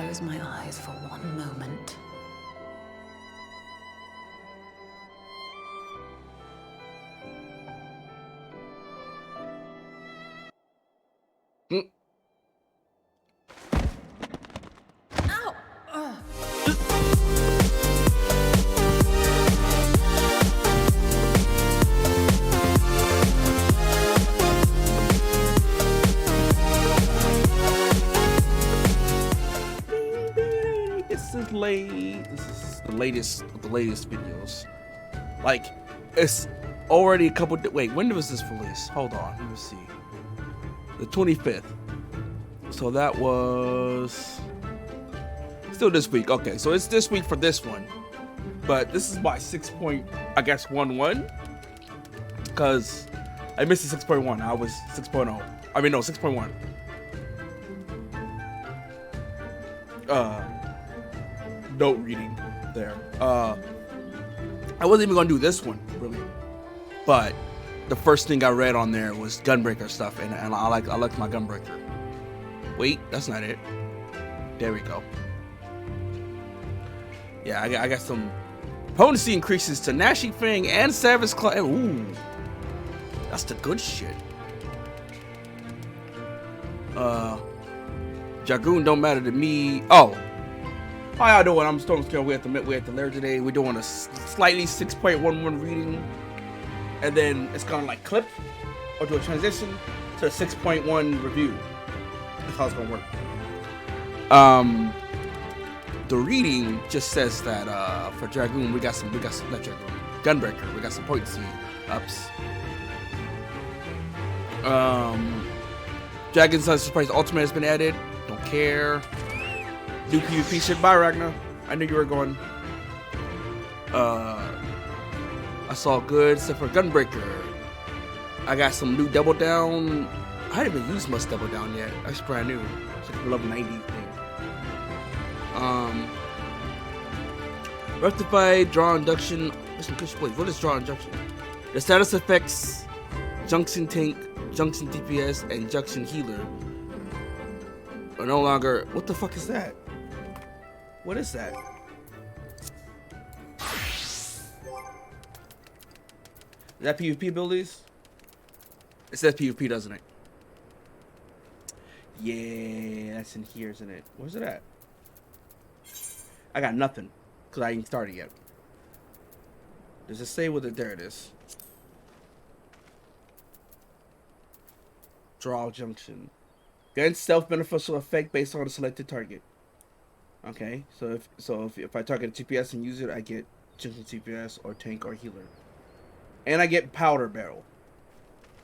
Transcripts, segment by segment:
close my eyes for one moment. This is the latest of the latest videos. Like, it's already a couple. Wait, when was this released? Hold on, let me see. The 25th. So that was still this week. Okay, so it's this week for this one, but this is my 6.11 because I missed the 6.1. I was 6.0. I mean, no, 6.1. Note reading there. I wasn't even gonna do this one really, but the first thing I read on there was Gunbreaker stuff, and I like my Gunbreaker. Wait, that's not it. There we go. Yeah, I got some potency increases to Gnashing Fang and Savage Claw. Ooh, that's the good shit. Dragoon don't matter to me. Oh, how y'all doing? I'm Storm Scale. We're at the lair today. We're doing a slightly 6.11 reading, and then it's gonna like clip or do a transition to a 6.1 review. That's how it's gonna work. The reading just says that for Dragoon we got some not Dragoon, Gunbreaker. We got some potency ups. Dragon Sun's Surprise Ultimate has been added. Don't care. New PvP shit. Bye, Ragnar. I knew you were going. I saw good except for Gunbreaker. I got some new Double Down. I didn't even use much Double Down yet. That's brand new. It's like a level 90 thing. Rectify, Draw Induction. What is Draw Induction? The status effects, Junction Tank, Junction DPS, and Junction Healer are no longer. What the fuck is that? What is that? Is that PvP abilities? It says PvP, doesn't it? Yeah, that's in here, isn't it? Where's it at? I got nothing, because I ain't started yet. Does it say whether there it is? Draw Junction. Grants self-beneficial effect based on a selected target. Okay, so if I target a TPS and use it, I get Junction TPS or Tank or Healer. And I get Powder Barrel.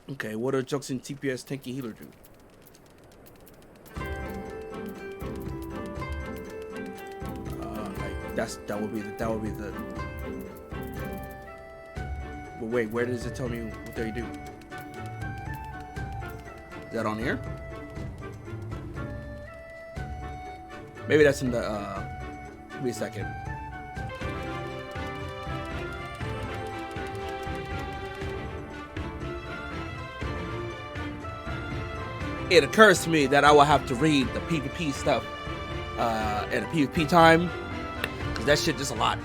Okay, what do Junction TPS, Tank, and Healer do? That would be the. But wait, where does it tell me what they do? Is that on here? Maybe that's in the. Give me a second. It occurs to me that I will have to read the PvP stuff at a PvP time. That shit just a lot.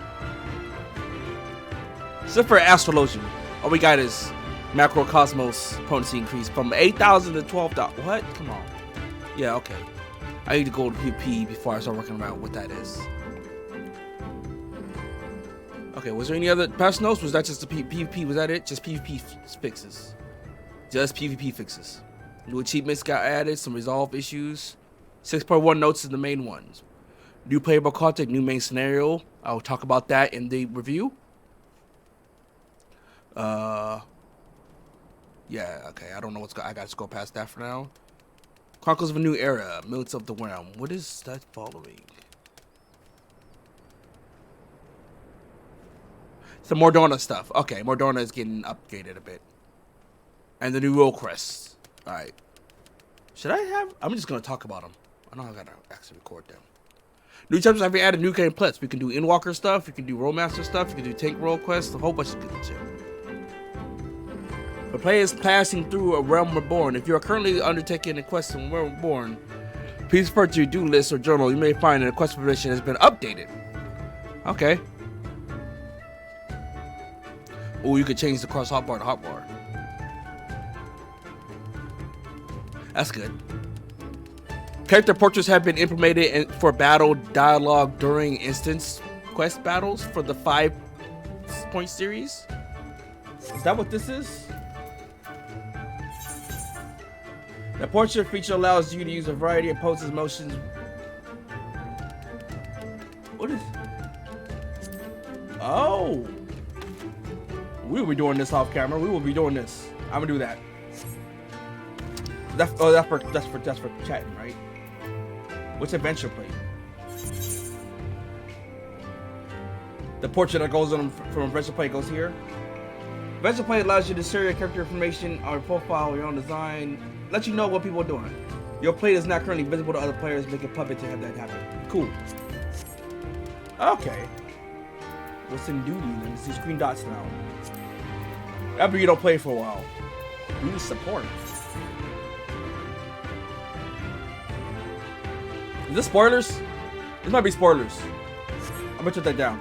Except for Astrologian. All we got is Macrocosmos potency increase from 8,000 to 12,000. What? Come on. Yeah, okay. I need to go to PvP before I start working about what that is. Okay, was there any other patch notes? Was that just the PvP? Was that it? Just PvP fixes. Just PvP fixes. New achievements got added. Some resolve issues. 6.1 notes is the main ones. New playable content, new main scenario. I'll talk about that in the review. Yeah, okay. I don't know what's I got to go past that for now. Chronicles of a New Era, Milits of the Realm. What is that following? Some Mordorna stuff. Okay, Mordorna is getting upgraded a bit. And the new role crests. Alright. Should I have? I'm just going to talk about them. I know I got to actually record them. New chapters have been added, new gameplays. We can do Endwalker stuff, we can do Rollmaster stuff, you can do Tank Roll quests, a whole bunch of good shit. The player is passing through a Realm Reborn. If you are currently undertaking a quest in Realm Reborn, Please refer to your do list or journal. You may find that the quest information has been updated. Okay. Oh, you could change the cross hotbar to hotbar. That's good. Character portraits have been implemented for battle dialogue during instance quest battles for the 5-point series. Is that what this is? The portrait feature allows you to use a variety of poses, motions. What is? Oh, we will be doing this off camera. We will be doing this. I'm gonna do that. That's for chatting, right? What's adventure plate? The portrait that goes on from adventure plate goes here. Adventure plate allows you to share your character information on your profile, your own design, let you know what people are doing. Your plate is not currently visible to other players. Make it public to have that happen. Cool. Okay. What's in duty then? It's these green dots now. After you don't play for a while. We need support. Is this spoilers? This might be spoilers. I'm gonna shut that down.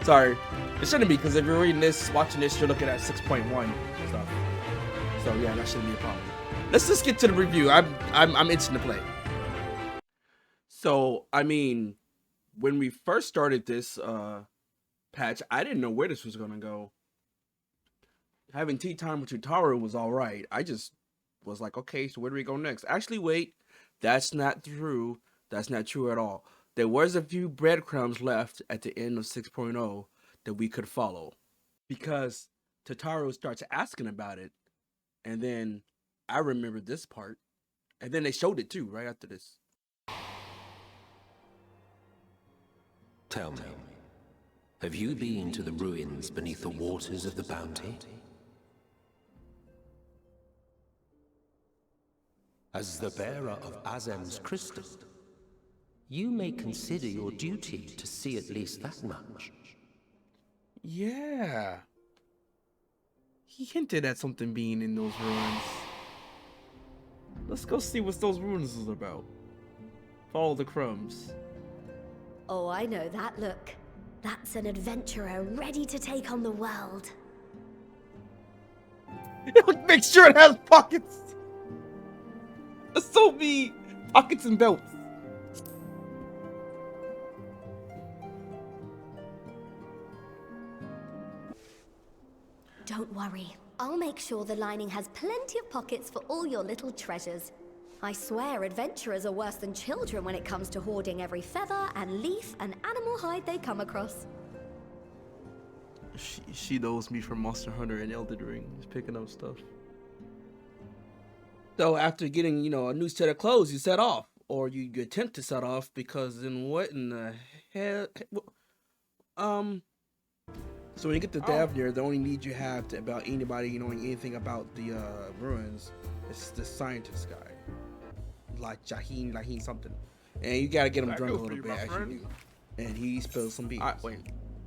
Sorry. It shouldn't be, because if you're reading this, watching this, you're looking at 6.1 stuff. So yeah, that shouldn't be a problem. Let's just get to the review. I'm itching to play. So I mean, when we first started this patch, I didn't know where this was gonna go. Having tea time with Tutaru was all right. I just was like, okay, so where do we go next? Actually, wait, that's not true. That's not true at all. There was a few breadcrumbs left at the end of 6.0 that we could follow, because Tutaru starts asking about it, and then I remembered this part, and then they showed it too right after this. Tell me, have you been to the ruins beneath the waters of the Bounty? As the bearer of Azem's crystal, you may consider your duty to see at least that much. Yeah. He hinted at something being in those ruins. Let's go see what those ruins is about. Follow the crumbs. Oh, I know that look. That's an adventurer ready to take on the world. Make sure it has pockets. That's so me. Pockets and belts. Don't worry. I'll make sure the lining has plenty of pockets for all your little treasures. I swear adventurers are worse than children when it comes to hoarding every feather and leaf and animal hide they come across. She knows me from Monster Hunter and Elden Ring. Just picking up stuff. So after getting, you know, a new set of clothes, you set off. Or you attempt to set off, because then what in the hell? So when you get to Davnir, the only need you have about anybody knowing anything about the ruins is the scientist guy. Like Laheen something. And you gotta get him drunk a little bit as you do. And he spills some beans. Wait.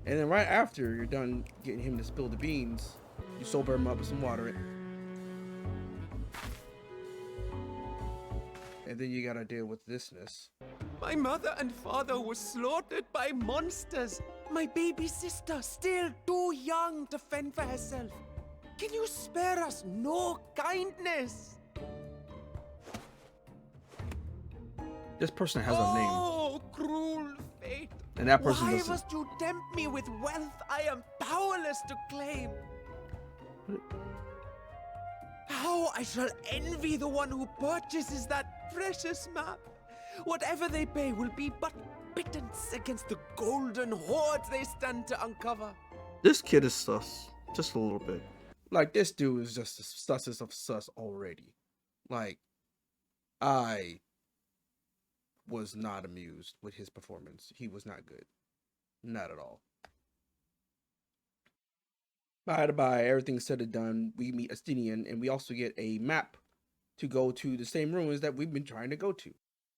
And then right after you're done getting him to spill the beans, you sober him up with some water. And then you gotta deal with thisness. My mother and father were slaughtered by monsters. My baby sister, still too young to fend for herself. Can you spare us no kindness? This person has a name. Oh, cruel fate. And that person Why doesn't. must you tempt me with wealth I am powerless to claim? How I shall envy the one who purchases that precious map. Whatever they pay will be but pittance against the golden hoards they stand to uncover. This kid is sus. Just a little bit. Like, this dude is just the sussest of sus already. Like, I was not amused with his performance. He was not good. Not at all. By the by, everything's said and done. We meet Astinian, and we also get a map to go to the same ruins that we've been trying to go to.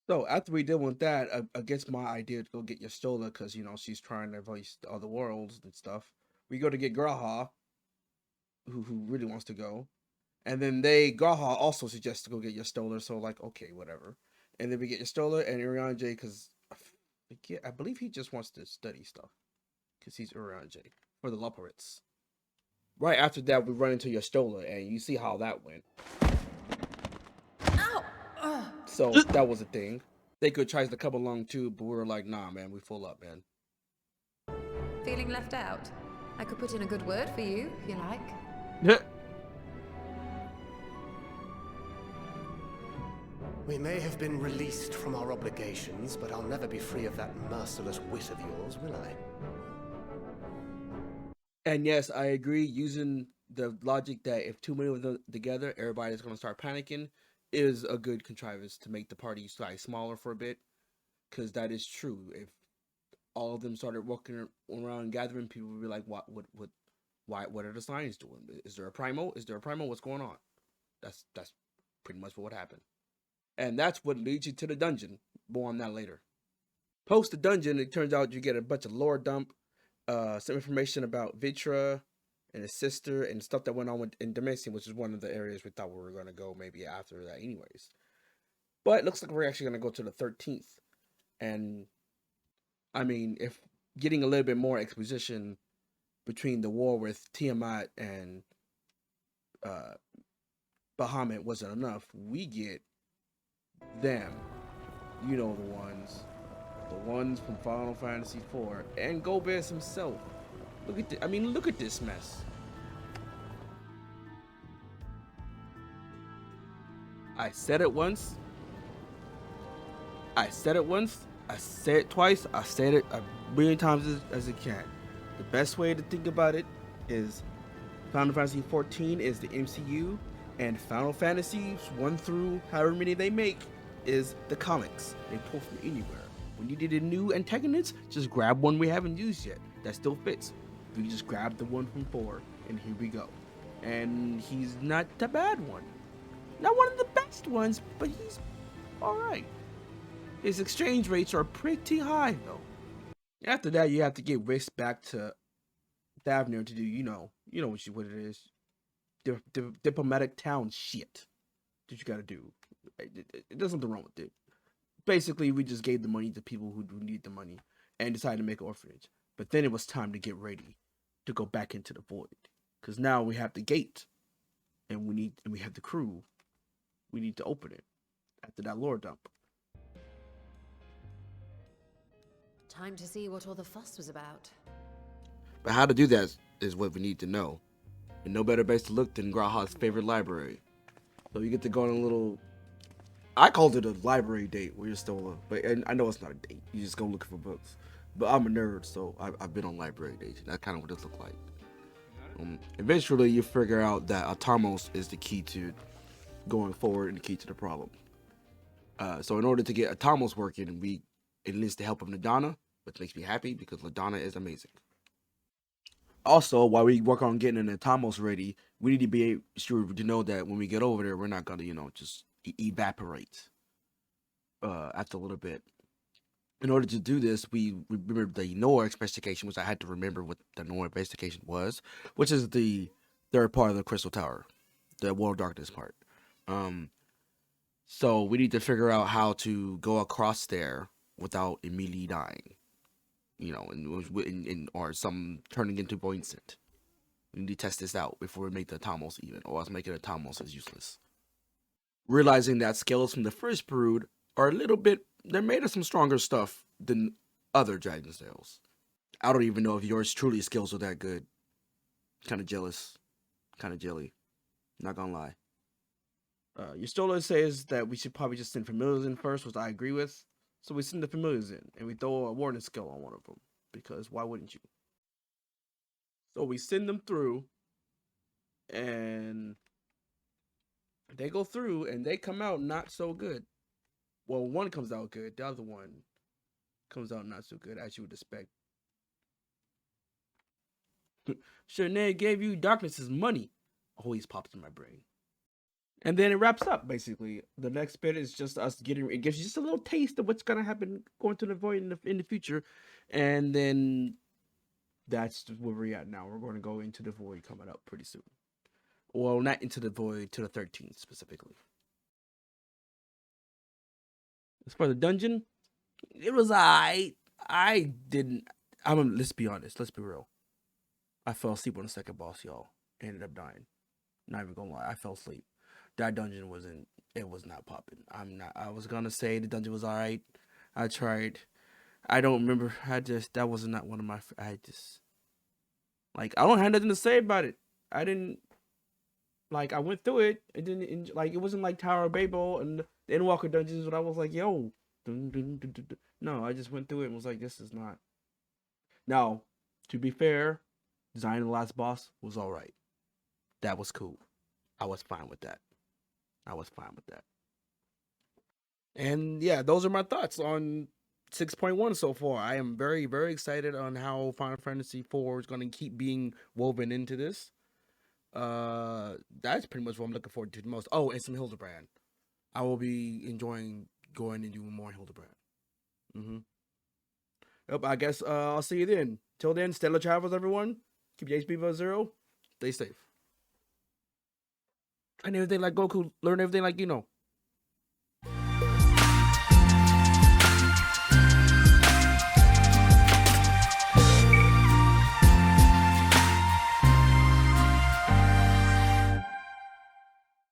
So after we deal with that, against my idea to go get Yastola, because, you know, she's trying to voice the other worlds and stuff, we go to get Graha, who really wants to go. And then Graha also suggests to go get Yastola, so like, okay, whatever. And then we get Yestola and Urianger because I believe he just wants to study stuff because he's Urianger for the Loporits. Right after that, we run into Yestola, and you see how that went. Ow! Ugh. So that was a thing. They could try to come along too, but we were like, nah, man, we full up, man. Feeling left out? I could put in a good word for you, if you like. We may have been released from our obligations, but I'll never be free of that merciless wit of yours, will I? And yes, I agree. Using the logic that if too many of them together, everybody's going to start panicking is a good contrivance to make the party slightly smaller for a bit. Because that is true. If all of them started walking around gathering, people would be like, what are the signs doing? Is there a primo? Is there a primo? What's going on? That's pretty much what would happen. And that's what leads you to the dungeon. More on that later. Post the dungeon, it turns out you get a bunch of lore dump, some information about Vitra and his sister and stuff that went on in Dimension, which is one of the areas we thought we were going to go maybe after that anyways. But it looks like we're actually going to go to the 13th. And, I mean, if getting a little bit more exposition between the war with Tiamat and Bahamut wasn't enough, we get them. You know the ones. The ones from Final Fantasy IV. And Gobez himself. Look at this mess. I said it once. I said it twice. I said it a million times as I can. The best way to think about it is Final Fantasy XIV is the MCU, and Final Fantasy 1 through however many they make is the comics. They pull from anywhere. When you need a new antagonist, just grab one we haven't used yet. That still fits. We just grab the one from 4, and here we go. And he's not the bad one. Not one of the best ones, but he's alright. His exchange rates are pretty high, though. After that, you have to get Risk back to Thavnir to do, you know what it is. Diplomatic town shit that you gotta do. There's nothing wrong with it. Basically, we just gave the money to people who need the money and decided to make an orphanage. But then it was time to get ready to go back into the void. Because now we have the gate. And we have the crew. We need to open it after that lore dump. Time to see what all the fuss was about. But how to do that is what we need to know. And no better place to look than Graha's favorite library. So you get to go on a little... I called it a library date where you're still... But I know it's not a date. You just go looking for books. But I'm a nerd, so I've been on library dates. That's kind of what this looks like. Eventually, you figure out that Atomos is the key to going forward and the key to the problem. So in order to get Atomos working, we enlist the help of Nadana, which makes me happy because Ladonna is amazing. Also, while we work on getting an Atomos ready, we need to be sure to know that when we get over there, we're not going to, just evaporate after a little bit. In order to do this, we remember the Noor investigation, which I had to remember what the Noor investigation was, which is the third part of the Crystal Tower, the World of Darkness part. So we need to figure out how to go across there without immediately dying, or some turning into Voincent. We need to test this out before we make the Atomos even, or else making Atomos is useless. Realizing that scales from the first brood are a little bit, they're made of some stronger stuff than other dragon scales. I don't even know if yours truly skills are that good. Kind of jealous, kind of jelly. Not gonna lie. Yestola says that we should probably just send familiars in first, which I agree with. So we send the familiars in, and we throw a warning skill on one of them, because why wouldn't you? So we send them through, and they go through, and they come out not so good. Well, one comes out good, the other one comes out not so good, as you would expect. Shanae gave you darkness's money. Always pops in my brain. And then it wraps up, basically. The next bit is just us it gives you just a little taste of what's going to happen going to the void in the future. And then that's where we're at now. We're going to go into the void coming up pretty soon. Well, not into the void, to the 13th specifically. As far as the dungeon, it was alright. I didn't. Let's be honest. Let's be real. I fell asleep on the second boss, y'all. Ended up dying. Not even gonna lie, I fell asleep. That dungeon wasn't. It was not popping. I'm not. I was gonna say the dungeon was alright. I tried. I don't remember. That was not one of my. I just like I don't have nothing to say about it. I didn't like. I went through it. It didn't like. It wasn't like Tower of Babel and the Endwalker dungeons. But I was like, yo, no. I just went through it and was like, this is not. Now, to be fair, design of the last boss was alright. That was cool. I was fine with that. And yeah, those are my thoughts on 6.1 so far. I am very, very excited on how Final Fantasy IV is going to keep being woven into this. That's pretty much what I'm looking forward to the most. Oh, and some Hildebrand. I will be enjoying going and doing more Hildebrand. Yep, I guess I'll see you then. Till then, stellar travels, everyone. Keep your HP above 0. Stay safe. And everything like Goku, learn everything like you know.